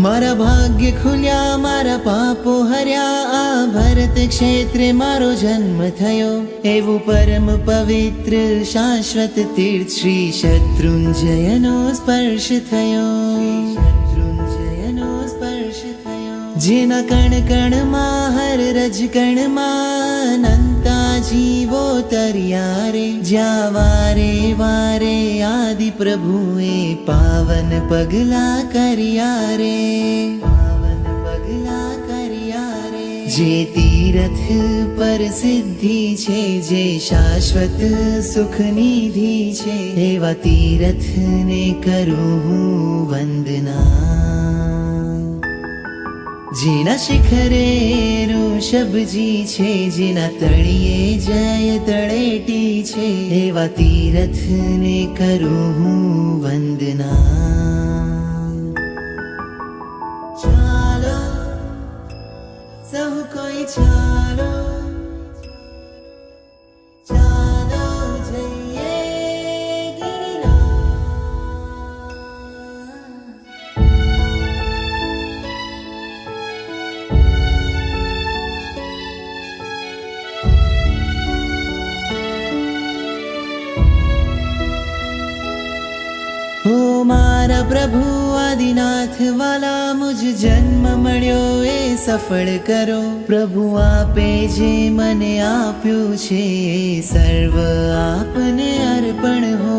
मारा भाग्य खुल्या मारा पापो हर्या आ भरत क्षेत्रे मारो जन्म थयो एवं परम पवित्र शाश्वत तीर्थ श्री शत्रुंजयनो स्पर्श थयो जेना कण कण मां हर रज कण मां अनंता जीवो तरिया रे ज्या वारे वारे आदि प्रभुए पावन पगला करिया रे पावन पगला करिया रे जे तीरथ पर सिद्धि छे जे शाश्वत सुख निधि छे एवा तीरथ ने करूं हूँ वंदना जेना शिखरे ऋषभजी छे जेना तळिये जय तळेटी छे एवा तीरथ ने करूं हूँ वंदना चालो सब कोई चालो चालो जइए गिरिराज ओ मारा प्रभु आदिनाथ वाला मुझ जन्म मळ्यो ए सफल करो प्रभु आपे जे मने आप्यो छे ए सर्व आपने अर्पण हो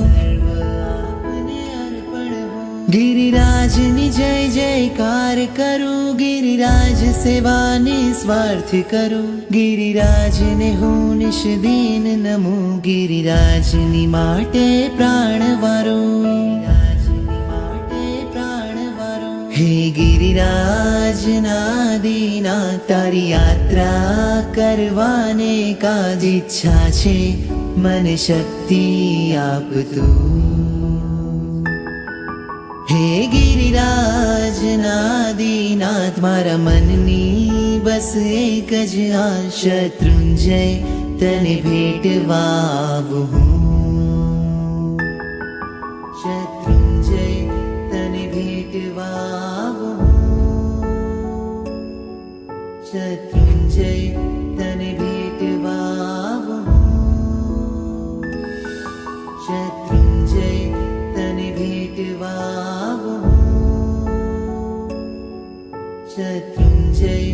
सर्व आपने अर्पण हो गिरिराज नि जय जयकार करूं गिरिराज सेवा निस्वार्थ करूं गिरिराज ने हूँ निष्दीन नमो गिरिराज नि माटे प्राण वारो हे गिरिराज नादीना तारी यात्रा करवाने का इच्छा छे मन शक्ति आप तू हे गिरिराज नादीनाथ मारा मननी बस एक ज आ शत्रुंजय तने भेटवा आवुं शत्रुंजय तने भेटवा शत्रुंजय तने भेटवा शत्रुंजय तने भेटवा शत्रुंजय